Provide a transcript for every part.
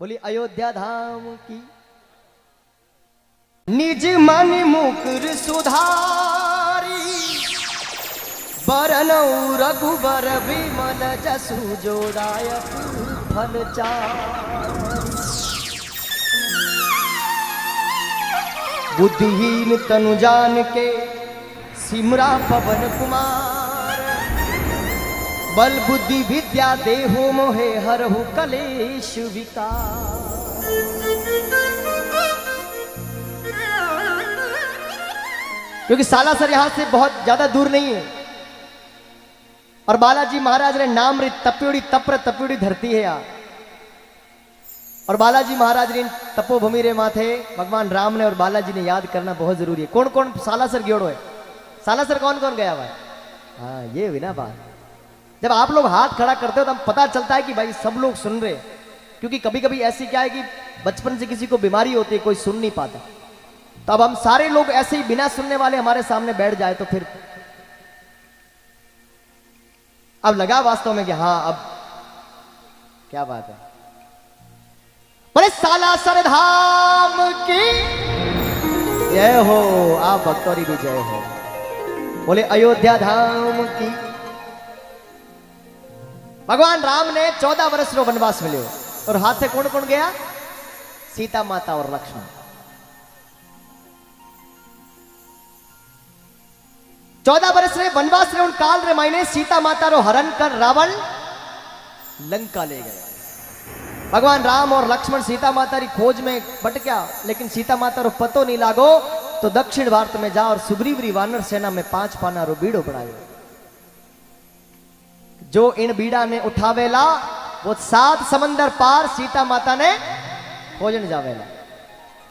बोली अयोध्या धाम की निज मन मुकुर सुधारी बरनौ रघुबर विमल जसु जोदायक फल चारि। बुद्धिहीन तनु जान के सिमरा पवन कुमार बल बुद्धि विद्या देहु मोहे हरहु कलेश विकार। क्योंकि सालासर यहां से बहुत ज्यादा दूर नहीं है और बालाजी महाराज ने नाम तप्योड़ी तप्र तप्योड़ी धरती है यहाँ। और बालाजी महाराज ने तपोभूमि रे माथे भगवान राम ने और बालाजी ने याद करना बहुत जरूरी है। कौन कौन सालासर गयोड़ो है? सालासर कौन कौन गया हुआ है? हाँ ये हुई ना बात। जब आप लोग हाथ खड़ा करते हो तो हम पता चलता है कि भाई सब लोग सुन रहे। क्योंकि कभी कभी ऐसी क्या है कि बचपन से किसी को बीमारी होती है, कोई सुन नहीं पाता। तो अब हम सारे लोग ऐसे ही बिना सुनने वाले हमारे सामने बैठ जाए तो फिर अब लगा वास्तव में कि हाँ अब क्या बात है। बोले सालासर धाम की जय हो, आप भक्तौरी भी जय हो। बोले अयोध्या धाम की। भगवान राम ने 14 वर्ष रो वनवास मिले और हाथ से कौन कौन गया? सीता माता और लक्ष्मण। 14 वर्ष रे वनवास रे उन काल रे मायने सीता माता रो हरण कर रावण लंका ले गया। भगवान राम और लक्ष्मण सीता माता री खोज में भटक्या, लेकिन सीता माता रो पतो नहीं लागो तो दक्षिण भारत में जा और सुग्रीव री वानर सेना में 5 पाना रो बीड़ो बनायो। जो इन बीड़ा ने उठावेला वो 7 समंदर पार सीता माता ने खोजन जावेला।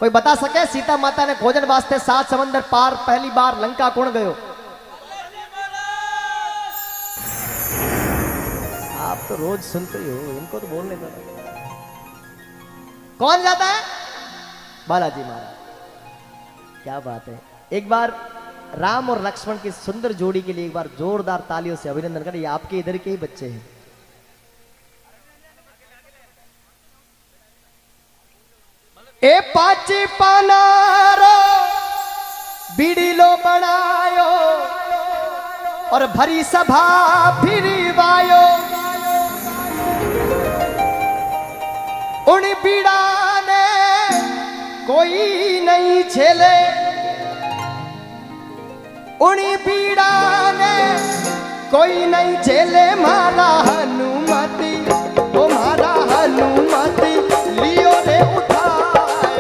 कोई बता सके सीता माता ने खोजन वास्ते 7 समंदर पार पहली बार लंका कौन गयो? आप तो रोज सुनते ही हो, इनको तो बोलने दो। कौन जाता है? बालाजी महाराज। क्या बात है। एक बार राम और लक्ष्मण की सुंदर जोड़ी के लिए एक बार जोरदार तालियों से अभिनंदन करें। ये आपके इधर के ही बच्चे हैं। ए पाची पानारो बीड़ीलो बनायो और भरी सभा फिरी वायो। उन बीड़ा ने कोई नहीं झेले, उनी बीड़ा ने कोई नहीं झेले। मारा हनुमति ओ मारा हनुमति लियो रे उठाए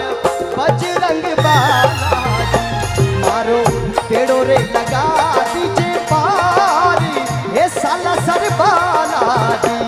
बजरंग बालाजी। मारो पेड़ो रे लगा दीजे पारी ये सालासर बालाजी।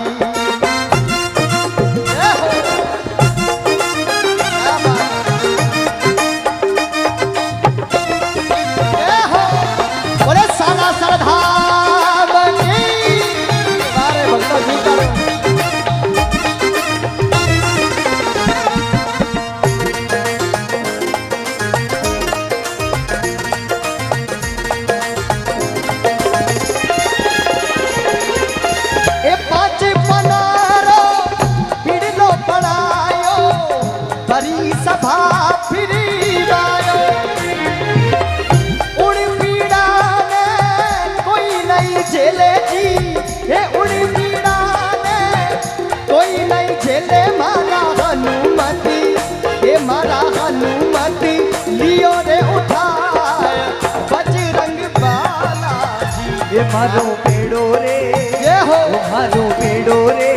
मारो पेड़ो रे ये हो, मारो पेड़ो रे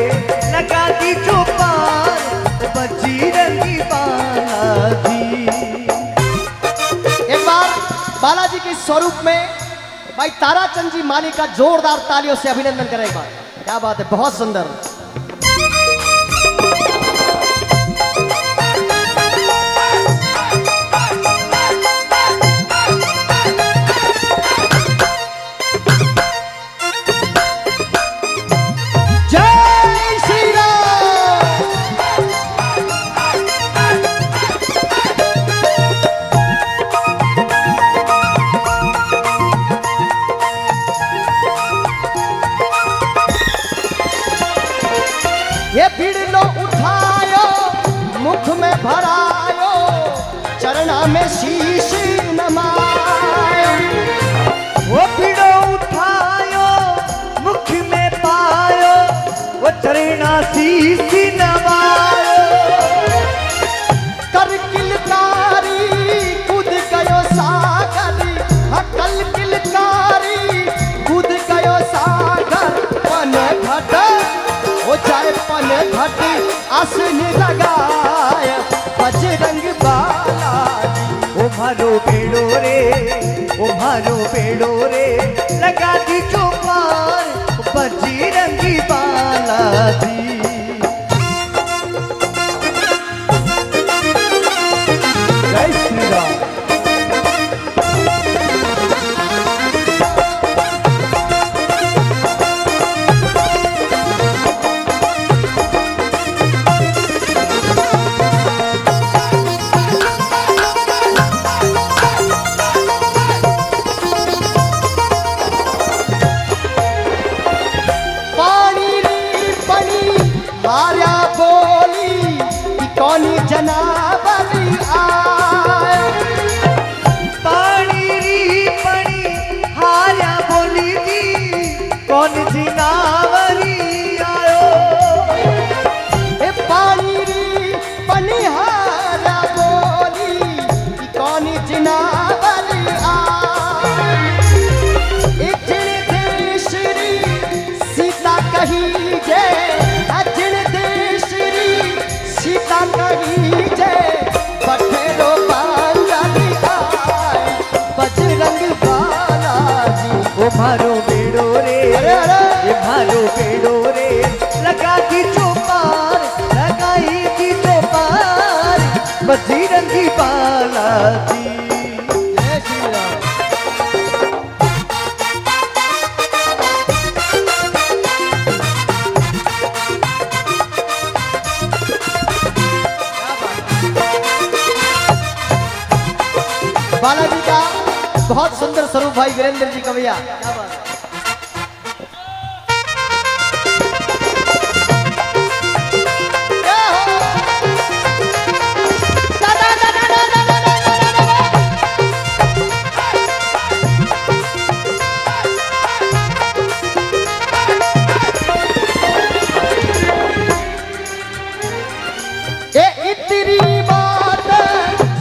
लगा दी जो पार बजरंगी बालाजी। एक बार बालाजी के स्वरूप में भाई ताराचंद जी माली का जोरदार तालियों से अभिनंदन करें एक बार। क्या बात है, बहुत सुंदर। में शीश नमायो। वो पीड़ो उठायो मुख में पायो, वो चरणा शीश नवायो। कर किलकारी कूद गयो सागर, हकल किलकारी कूद गयो सागर। पन घट हो जाए पन घट आसन लगाय बजरंग बालाजी। ओ मारो बेड़ो रे, ओ मारो बेड़ो रे, लगा दी चौपार बजरंगी बालाजी। जय श्री राम। पानी री पनी हार्या बोली कि कौनी जनावरी आए। पानी री पनी हार्या बोली दी, कौन जिनावरी आयो। ए पानी री पनी हार्या बोली कि कौनी जनावरी आए। इजन देश री सीता कही जे, अजन देश री सीता कही जे। बठेरो बांधली आए बजरंग बालाजी। ओ मारो बेड़ो रे, अरे अरे। ये मारो बेड़ो रे, लगा दी चौपार, लगाई दी चौपार बजरंगी बालाजी। जय श्री राम। बालाजी का बहुत सुंदर स्वरूप भाई वीरेंद्र जी का भैया। ए इतनी बात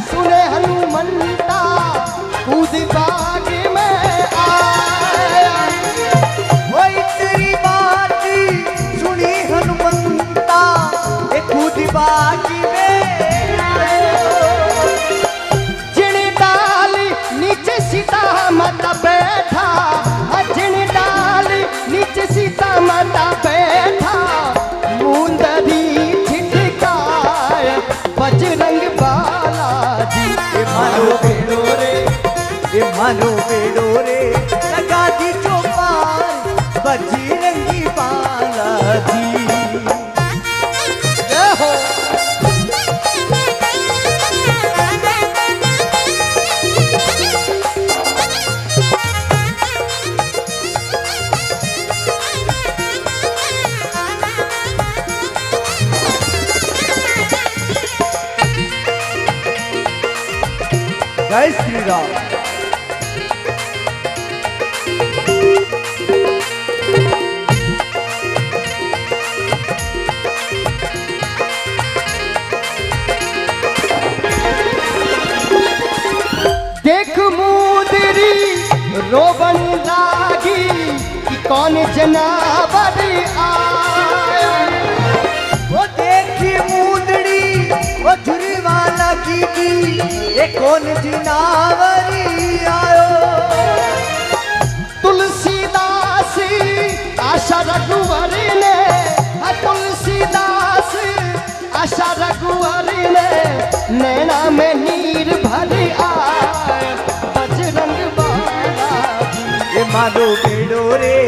सुने हनुमंता कूद बाग में आया। वो इतनी बात सुनी हनुमंता, एक खुद बागी में आयो। जिन डाल नीचे सीता माता बैठा, जिन डाल नीचे सीता माता बैठा। मुंदरी छिटकाय बजरंग बालाजी। ये मारो बेड़ो रे, ये मारो बेड़ो रे, लगा दी चौपार बजरंगी बालाजी। जय हो। जय श्री राम। देख मुदरी रोबन लागी कि कौन जनावर आया। वो देखी मुंदड़ी, वो झुरवा लगी थी, ये कौन जिनावरी आयो। तुलसीदास आशा रघुवर ने, तुलसीदास आशा रघुवर ने। नैना में नीर भर आए बजरंग बालाजी। ये मारो बेड़ो रे,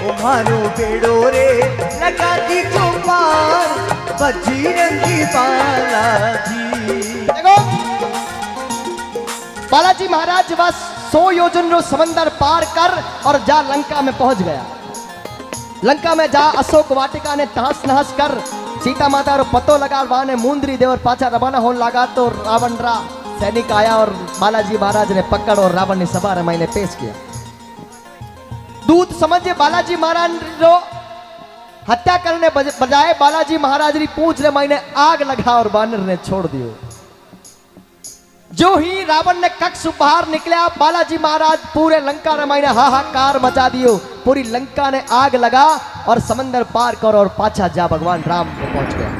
ओ मारो बेड़ो रे, लगा दी चौपार बजरंगी बालाजी। देखो बालाजी महाराज बस 100 योजन रो समंदर पार कर और जा लंका में पहुंच गया। लंका में जा अशोक वाटिका ने तहस नहस कर सीता माता रो पतो लगा, वहां ने मुंदरी देवर पाचा रवाना होने लगा तो रावण रा सैनिक आया और बालाजी महाराज ने पकड़ और रावण ने सभा रमाई ने पेश किया। दूत समझे बालाजी महाराज जो हत्या करने बजाय बालाजी महाराज की पूछ रहे मैंने आग लगा और बानर ने छोड़ दियो। जो ही रावण ने कक्ष बाहर निकला, बालाजी महाराज पूरे लंका रमाई ने हाहाकार मचा दियो। पूरी लंका ने आग लगा और समंदर पार कर और पाछा जा भगवान राम को पहुंच गया।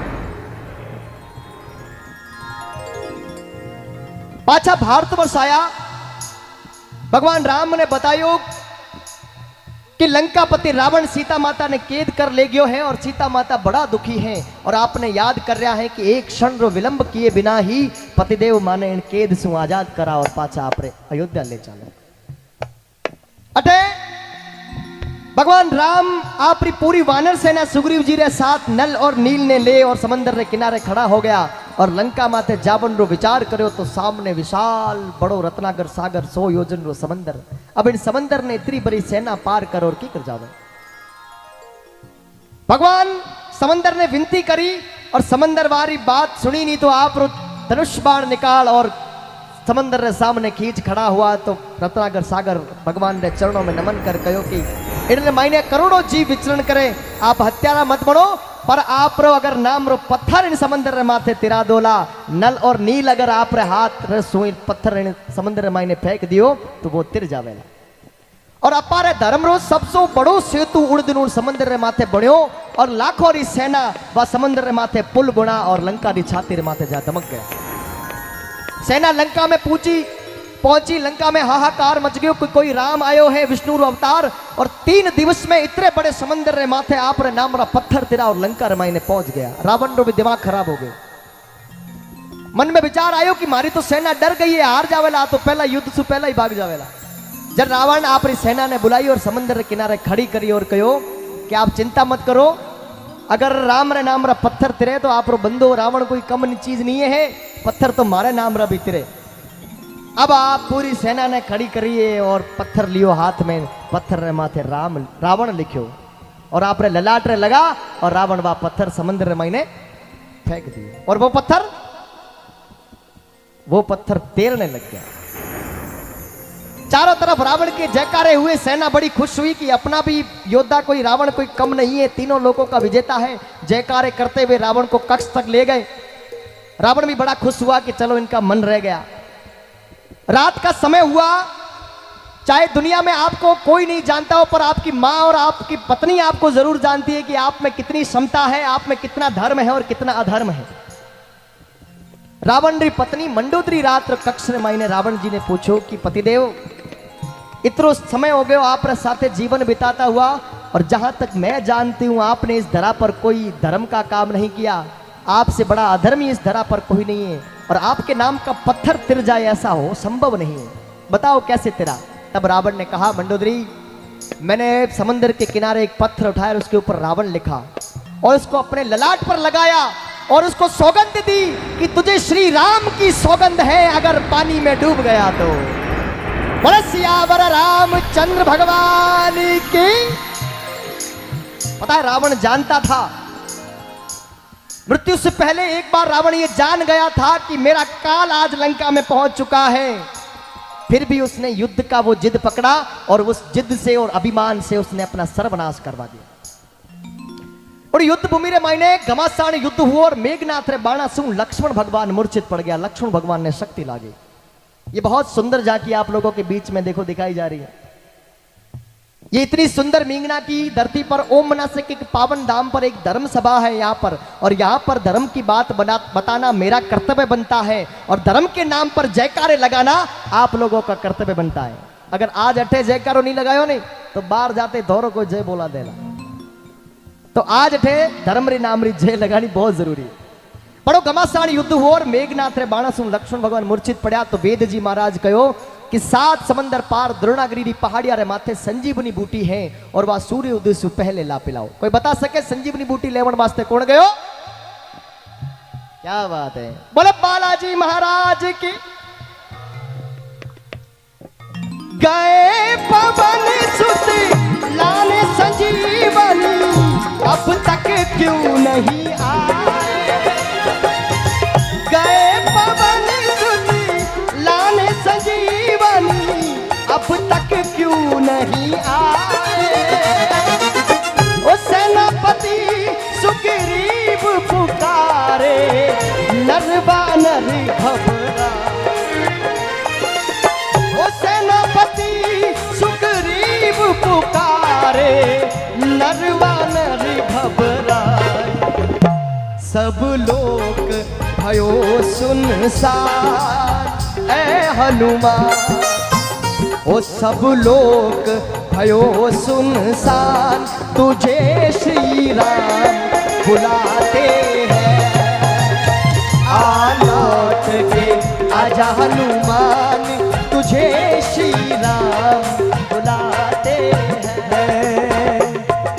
पाछा भारतवर्ष आया। भगवान राम ने बतायो कि लंकापति रावण सीता माता ने कैद कर ले गयो है और सीता माता बड़ा दुखी है और आपने याद कर रहा है कि एक क्षण रो विलंब किए बिना ही पतिदेव माने इन कैद से आजाद करा और पाछा आपरे अयोध्या ले चले। अटे भगवान राम आपरी पूरी वानर सेना सुग्रीव जी रे साथ नल और नील ने ले और समंदर रे किनारे खड़ा हो गया और लंका माथे जावन रो विचार करो तो सामने विशाल बड़ो रत्नाकर सागर 100 योजन रो समंदर। अब इन समंदर ने इतनी बड़ी सेना पार कर और की कर जावे। भगवान समंदर ने विनती करी और समंदर वाली बात सुनी नहीं तो आप धनुष बाण निकाल और समंदर रे सामने खींच खड़ा हुआ तो रत्नाकर सागर भगवान रे चरणों में नमन कर कहो कि इन्हें मायने करोड़ों जीव विचरण करे, आप हत्यारा मत बनो, पर आप रो अगर नाम रो पत्थर इन समंदर रे माथे तिरा दोला, नल और नील अगर आप रे हाथ रे सुई पत्थर इन समंदर रे मायने फेंक दियो तो वो तिर जावेला। और अपारे धर्म रो सबसे बड़ो सेतु उड़ दिन समंदर रे माथे बण्यो और लाखों री सेना व समंदर रे माथे पुल बुना और लंका री छाती रे माथे जा दमक गया। सेना लंका में पहुंची लंका में हाहाकार मच गयो कि कोई राम आयो है विष्णु अवतार और 3 दिवस में इतने बड़े समंदर रे माथे आप रे नाम रा पत्थर तिरा और लंका रमाई ने पहुंच गया। रावण रो भी दिमाग खराब हो गयो। मन में विचार आयो कि मारी तो सेना डर गई है, हार जावेला तो पहला युद्ध से पहला ही भाग जावेला। जब रावण आप री सेना ने बुलाई और समंदर के किनारे खड़ी करी और कहो कि आप चिंता मत करो, अगर राम रे नाम रा पत्थर तिरे तो आप रो बंदो रावण कोई कम चीज नहीं है, पत्थर तो मारे नाम रा भी तिरे। अब आप पूरी सेना ने खड़ी करिए और पत्थर लियो हाथ में, पत्थर रे माथे रावण लिखो और आप रे ललाट रे लगा और रावण वा पत्थर समंदर रे मायने फेंक दिए और वो पत्थर तैरने लग गया। चारों तरफ रावण के जयकारे हुए, सेना बड़ी खुश हुई कि अपना भी योद्धा कोई रावण कोई कम नहीं है, तीनों लोगों का विजेता है। जयकारे करते हुए रावण को कक्ष तक ले गए। रावण भी बड़ा खुश हुआ कि चलो इनका मन रह गया। रात का समय हुआ, चाहे दुनिया में आपको कोई नहीं जानता हो पर आपकी माँ और आपकी पत्नी आपको जरूर जानती है कि आप में कितनी क्षमता है, आप में कितना धर्म है और कितना अधर्म है। रावण की पत्नी मंडोदरी रात कक्ष माई ने रावण जी ने पूछो कि पतिदेव इतना समय हो गया आप साथे जीवन बिताता हुआ और जहां तक मैं जानती हूं आपने इस धरा पर कोई धर्म का काम नहीं किया, आपसे बड़ा अधर्मी इस धरा पर कोई नहीं है और आपके नाम का पत्थर तिर जाए ऐसा हो संभव नहीं है, बताओ कैसे तिरा। तब रावण ने कहा मंडोदरी मैंने समंदर के किनारे एक पत्थर उठाया, उसके ऊपर रावण लिखा और उसको अपने ललाट पर लगाया और उसको सौगंध दी कि तुझे श्री राम की सौगंध है, अगर पानी में डूब गया तो। बोले सियावर रामचंद्र भगवान की। पता है रावण जानता था, मृत्यु से पहले एक बार रावण ये जान गया था कि मेरा काल आज लंका में पहुंच चुका है, फिर भी उसने युद्ध का वो जिद पकड़ा और उस जिद से और अभिमान से उसने अपना सर्वनाश करवा दिया। और युद्ध भूमि रे मायने घमासान युद्ध हुआ और मेघनाथ रे बाणासुर लक्ष्मण भगवान मूर्छित पड़ गया। लक्ष्मण भगवान ने शक्ति लागी। ये बहुत सुंदर झांकी आप लोगों के बीच में देखो दिखाई जा रही है। ये इतनी सुंदर मींगना की धरती पर ओम मनासिक एक पावन धाम पर एक धर्म सभा है यहाँ पर, और यहाँ पर धर्म की बात बताना मेरा कर्तव्य बनता है और धर्म के नाम पर जयकारे लगाना आप लोगों का कर्तव्य बनता है। अगर आज अठे जयकारो नहीं लगायो नहीं तो बाहर जाते धोरो को जय बोला देना। तो आज अठे धर्म री नाम री जय लगानी बहुत जरूरी है। बड़ो घमासान युद्ध हो और मेघनाथ रे बाणासुर लक्ष्मण भगवान मूर्छित पड़ा तो वेद जी महाराज कहो कि 7 समंदर पार द्रोणागिरी पहाड़िया रे माथे संजीवनी बूटी है और वह सूर्य उदय से पहले ला पिलाओ। कोई बता सके संजीवनी बूटी लेवन वास्ते कौन गयो? क्या बात है, बोले बालाजी महाराज की। गए पवन सुत लाने संजीवनी अब तक क्यों नहीं आए। गए पवन सुत अब तक क्यों नहीं आए। ओ सेनापति सुग्रीव पुकारे, नरवा नर घबरा। ओ सेनापति सुग्रीव पुकारे, नरवा नर घबराए। सब लोग भयो सुनसान ऐ हनुमान। ओ सब लोग भयो सुनसान, तुझे श्री राम बुलाते हैं। आ लौट के आजा हनुमान, तुझे श्री राम बुलाते हैं।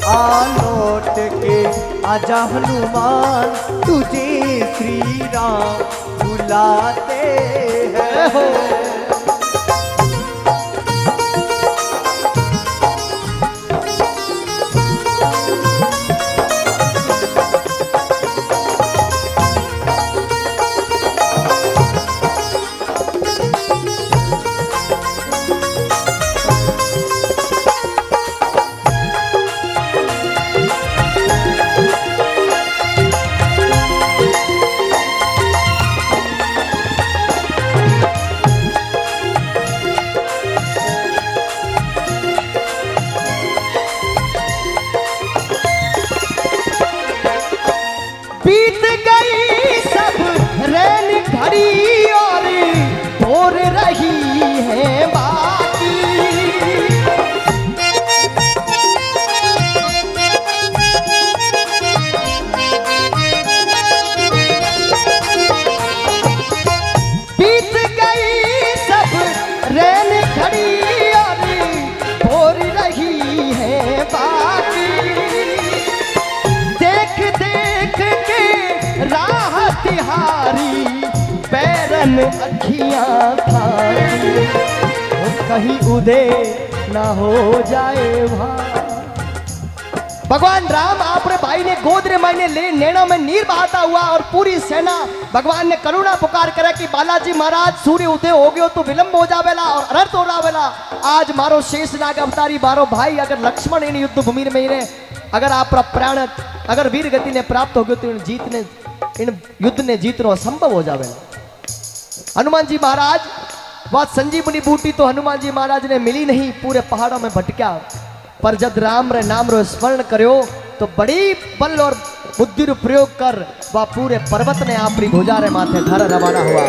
आ लौट के आजा हनुमान, तुझे श्री राम बुलाते हैं। हो बीत गई सब रैन घड़ी और तोड़ रही है बाकी। बीत गई सब रैन घड़ी और तोड़ रही है बाकी। देख देख के राह तिहारी, बैरन अखियां खारी। कहीं उदय ना हो जाए भाई। भगवान राम आपरे भाई ने गोद रे मायने ले नैनों में नीर बहाता हुआ और पूरी सेना भगवान ने करुणा पुकार करे कि बालाजी महाराज सूर्य उदय हो गयो तो विलंब हो जावेला और अनर्थ हो जावेला। आज मारो शेषनाग अवतारी मारो भाई अगर लक्ष्मण इन युद्ध भूमि में रहे, अगर आप प्राण अगर वीर गति ने प्राप्त हो गयो तो इन युद्ध ने जीतनो असंभव हो जावेला। हनुमान जी महाराज वह संजीवनी बूटी तो हनुमान जी महाराज ने मिली नहीं, पूरे पहाड़ों में भटका। पर जब राम रे नाम रो स्मरण करो तो बड़ी बल और बुद्धि रो प्रयोग कर वह पूरे पर्वत ने आपरी भुजा रे माथे धर रवाना हुआ।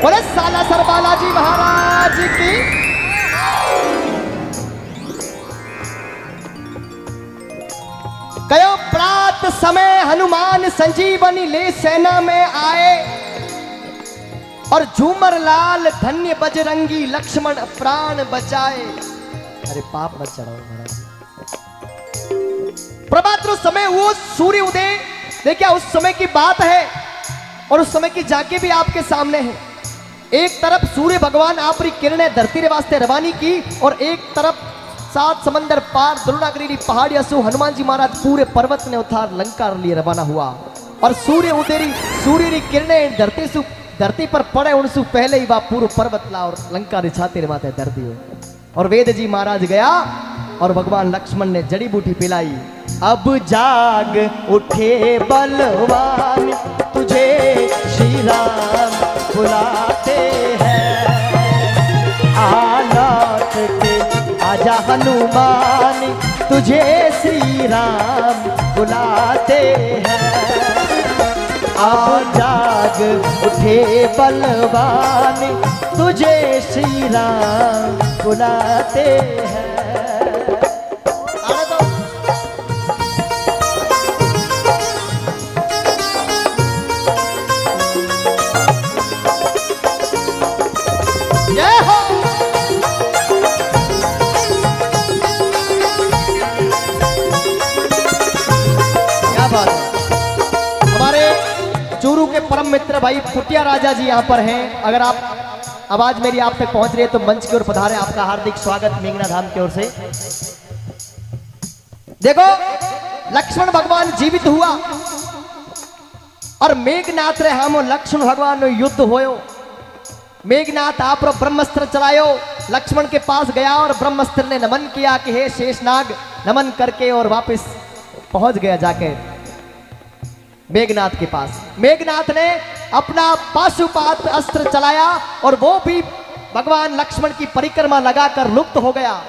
बोले सालासर बालाजी महाराज की। कयो प्रात समय हनुमान संजीवनी ले सेना में आए और झूमर लाल धन्य बजरंगी लक्ष्मण प्राण बचाए। अरे पाप मत चढ़ाओ महाराज। प्रभात समय वो सूर्य उदय देखिए उस समय की बात है और उस समय की झांकी भी आपके सामने है। एक तरफ सूर्य भगवान आपकी किरणें धरती रे वास्ते रवानी की और एक तरफ 7 समंदर पार द्रोणागिरी पहाड़ी असु हनुमान जी महाराज पूरे पर्वत ने उतार लंका लिए रवाना हुआ। और सूर्य उदय सूर्य की किरणें धरती पर पड़े उनसे पहले ही वह पूर्व पर्वत ला और लंका रे छाते रे माथे धर दियो। और वेद जी महाराज गया और भगवान लक्ष्मण ने जड़ी बूटी पिलाई। अब जाग उठे बलवान, तुझे श्री राम बुलाते हैं। आ लौट के आजा हनुमान, तुझे श्री राम बुलाते हैं। अब जाग उठे बलवान, तुझे श्री राम बुलाते हैं। चूरू के परम मित्र भाई फुटिया राजा जी यहाँ पर हैं। अगर आप आवाज मेरी आप तक पहुंच रही है तो मंच की ओर पधारे। आपका हार्दिक स्वागत मेघना धाम की ओर से। देखो लक्ष्मण भगवान जीवित हुआ और मेघनाथ रे हम लक्ष्मण भगवान नो युद्ध होयो मेघनाथ आप ब्रह्मस्त्र चलायो, लक्ष्मण के पास गया और ब्रह्मस्त्र ने नमन किया कि हे शेषनाग, नमन करके और वापस पहुंच गया जाके मेघनाथ के पास। मेघनाथ ने अपना पाशुपात अस्त्र चलाया और वो भी भगवान लक्ष्मण की परिक्रमा लगाकर लुप्त हो गया।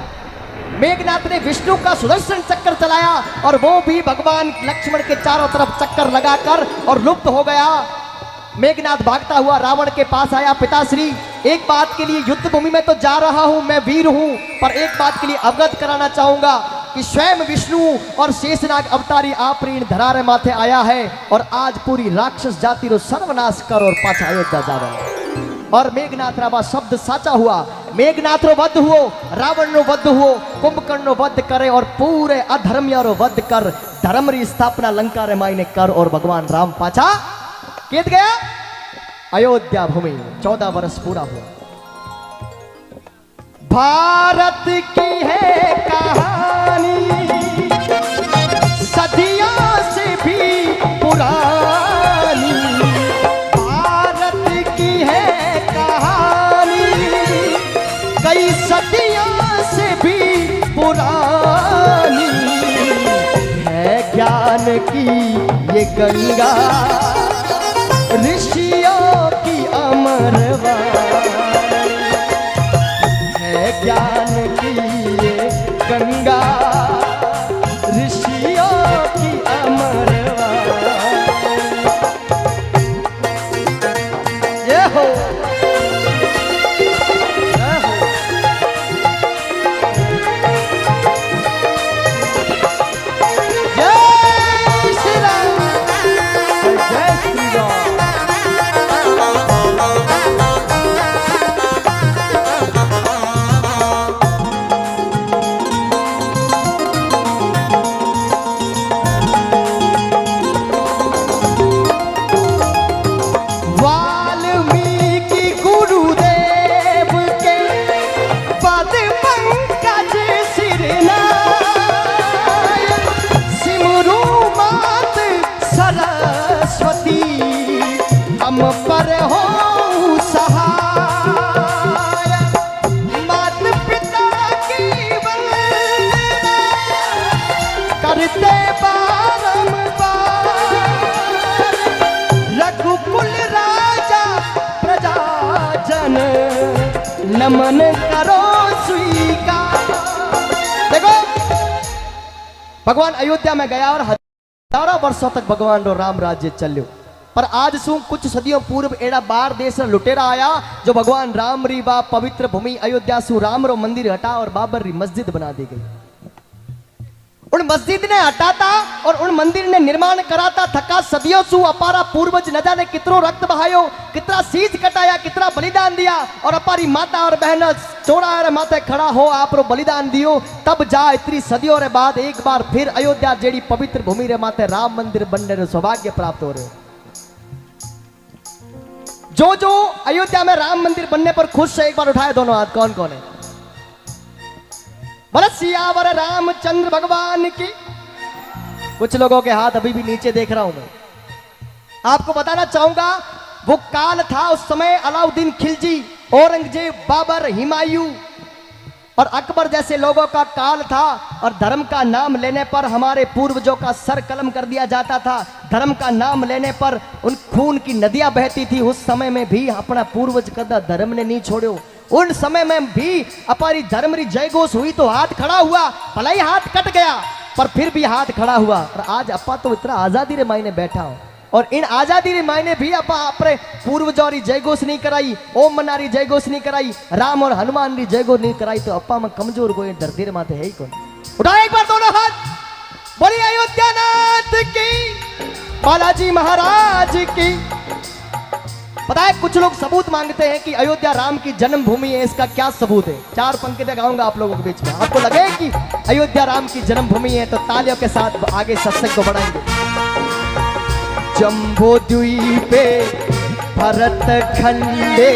मेघनाथ ने विष्णु का सुदर्शन चक्र चलाया और वो भी भगवान लक्ष्मण के चारों तरफ चक्कर लगाकर और लुप्त हो गया। मेघनाथ भागता हुआ रावण के पास आया, पिताश्री एक बात के लिए युद्ध भूमि में तो जा रहा हूं, मैं वीर हूं, पर एक बात के लिए अवगत कराना चाहूंगा कि स्वयं विष्णु और शेषनाग अवतारी आप ऋण धरारे माथे आया है और आज पूरी राक्षस जाति रो सर्वनाश कर और पाछा अयोध्या जा रहा है। और मेघनाथ रावा शब्द साचा हुआ, मेघनाथ रो वध हुओ, रावण रो वध हुओ, कुंभकर्ण रो वध करे और पूरे अधर्मिया रो वध कर धर्म री स्थापना लंका रे मायने कर और भगवान राम पाछा केत गया अयोध्या भूमि। 14 वर्ष पूरा हुआ। भारत की है कहानी सदियों से भी पुरानी, भारत की है कहानी कई सदियों से भी पुरानी, है ज्ञान की ये गंगा ऋषियों की अमरवाणी, है ज्ञान की ये गंगा ऋषियों की अमरवाणी। ये हो जय श्री राम, जय श्री राम। हम पर हो सहाय, मात पिता की वंदना करते बारंबार, रघुकुल राजा प्रजाजन नमन करो स्वीकार। देखो भगवान अयोध्या में गया और हजारों वर्षों तक भगवान रो राम राज्य चल्यो, पर आज सु कुछ सदियों पूर्व एड़ा बार देश लुटेरा आया जो भगवान राम री बा पवित्र भूमि अयोध्या सु राम रो मंदिर हटा और बाबर री मस्जिद बना दी गई। उन मस्जिद ने हटाता और उन मंदिर ने निर्माण कराता थका सदियों सु अपारा पूर्वज न जाने कितनो रक्त बहायो, कितना शीश कटाया, कितना बलिदान दिया और अपारी माता और बहन चौड़ा रे माथे खड़ा हो आप रो बलिदान दियो, तब जा इतनी सदियों रे बाद एक बार फिर अयोध्या जेड़ी पवित्र भूमि रे माथे राम मंदिर बनने रो सौभाग्य प्राप्त हो रहे। जो जो अयोध्या में राम मंदिर बनने पर खुश है एक बार उठाए दोनों हाथ, कौन कौन है? बोले सियावर रामचंद्र भगवान की। कुछ लोगों के हाथ अभी भी नीचे देख रहा हूं मैं। आपको बताना चाहूंगा वो काल था, उस समय अलाउद्दीन खिलजी, औरंगजेब, बाबर, हुमायूं और अकबर जैसे लोगों का काल था और धर्म का नाम लेने पर हमारे पूर्वजों का सर कलम कर दिया जाता था। धर्म का नाम लेने पर उन खून की नदियां बहती थी। उस समय में भी अपना पूर्वज कदा धर्म ने नहीं छोड़ो। उन समय में भी हमारी धर्म री जय घोष हुई तो हाथ खड़ा हुआ, भले ही हाथ कट गया पर फिर भी हाथ खड़ा हुआ। और आज अपा तो इतना आजादी रे मायने बैठा हो और इन आजादी रे मायने भी अपा अपने पूर्वजों री जय घोष नहीं कराई, ओम मना री जय घोष नहीं कराई, राम और हनुमान री जय घोष नहीं कराई, तो अपा में कमजोर कोई धरती रे माथे है ही कौन। उठाओ एक बार दोनों हाथ, बोलिए अयोध्या नाथ की, बालाजी महाराज की। पता है कुछ लोग सबूत मांगते हैं कि अयोध्या राम की जन्मभूमि है, इसका क्या सबूत है? 4 पंक्ति गाऊंगा आप लोगों के बीच में। आपको लगे कि अयोध्या राम की जन्मभूमि है तो तालियों के साथ आगे सत्संग को बढ़ाएंगे। जम्बो द्वीपे भरत खंडे,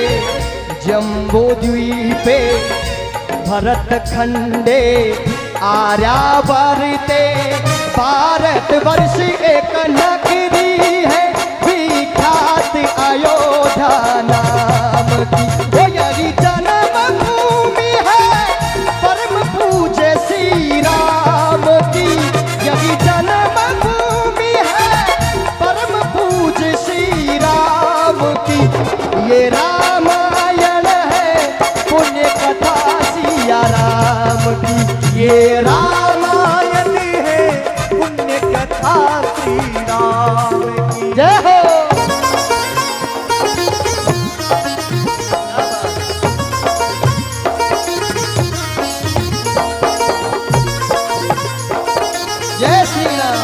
जम्बो द्वीपे भरत खंडे, आर्यावर्ते भारत वर्ष एक नगरी है, विख्यात अयोध्या नाम की। ओ यही जन्मभूमि है परम पूज्य श्री राम की। यही जन्मभूमि है परम पूज्य श्री राम की। ये रामायण है पुण्य कथा सिया राम की। ये रामायण है पुण्य कथा श्री राम की। जय हो। जय श्री राम।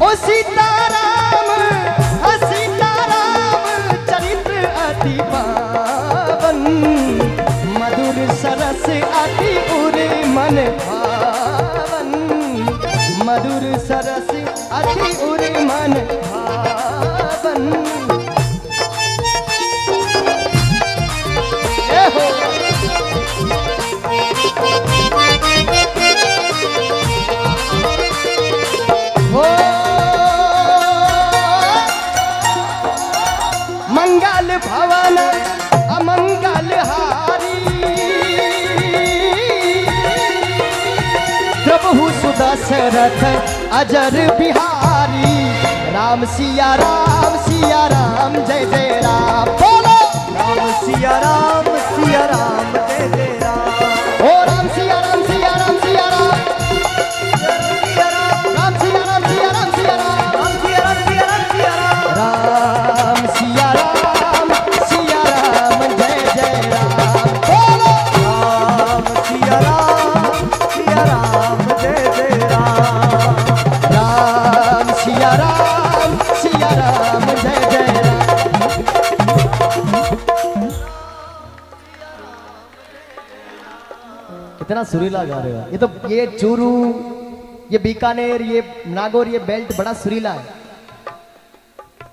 ओ सीताराम सीताराम चरित्र अति पावन। मधुर सरस अति उरे मन भावन। मधुर सरस अति उरे मन भावन। जय हो। हो मंगल भवन अमंगल हारी। प्रभु सुदशरथ अजर बिहारी। राम सिया राम जय जय राम। बोलो राम सिया राम जय जय राम। ओ राम सिया राम राम सिया राम सिया राम सिया राम। राम सिया राम राम सिया राम जय जय राम। बोलो राम सिया राम जय जय राम। राम सिया राम जय जय राम। कितना सुरीला गा रहे हो। ये तो ये चूरू, ये बीकानेर, ये नागौर, ये बेल्ट बड़ा सुरीला है।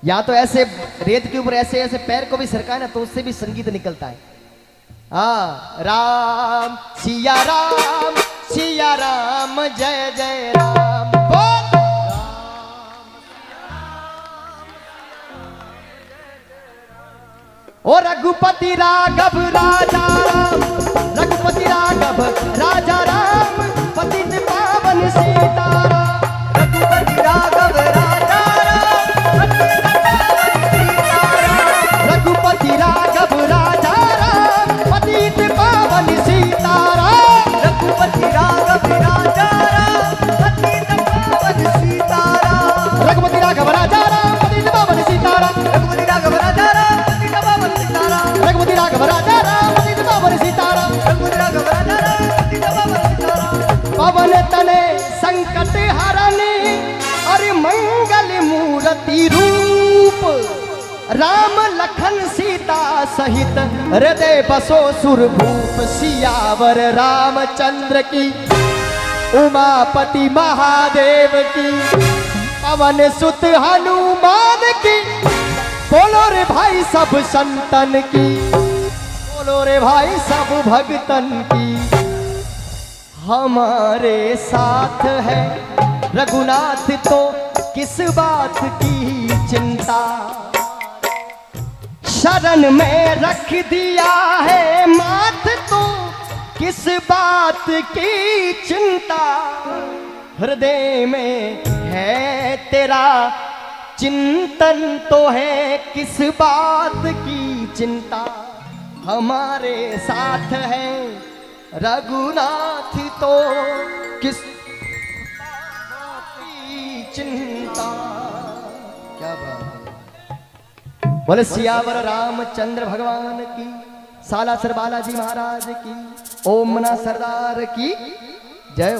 या तो ऐसे रेत के ऊपर ऐसे ऐसे पैर को भी सरका है ना तो उससे भी संगीत निकलता है। हाँ राम सिया राम जय जय राम। बोल ओ रघुपति राघव राजा राम। रघुपति राघव राजा राम पतित पावन सीताराम। रघुपति राघव राजा राम। रघुपति राघव राजा राम पतित पावन सीताराम। रघुपति राघव राजा राम पतित पावन सीताराम। रघुपति राघव राजा राम पतित पावन सीताराम। रघुपति राघव राजा राम पतित पावन सीताराम। रघुपति राघव राजा राम पतित पावन सीताराम। रघुपति राघव राजा राम पतित पावन सीताराम। पवन तने संकट हरने और मंगल मूर्ति रूप। राम लखन सीता सहित हृदय बसो सुरभूप। सियावर रामचंद्र की उमापति महादेव की। पवन सुत हनुमान की। बोलो रे भाई सब संतन की। बोलो रे भाई सब भक्तन की। हमारे साथ है रघुनाथ तो किस बात की चिंता। शरण में रख दिया है माथ तो किस बात की चिंता। हृदय में है तेरा चिंतन तो है किस बात की चिंता। हमारे साथ है रघुनाथ तो किस बात की चिंता। क्या बात है। बोले सियावर रामचंद्र भगवान की। सालासर बालाजी महाराज की। ओम मना सरदार की जय।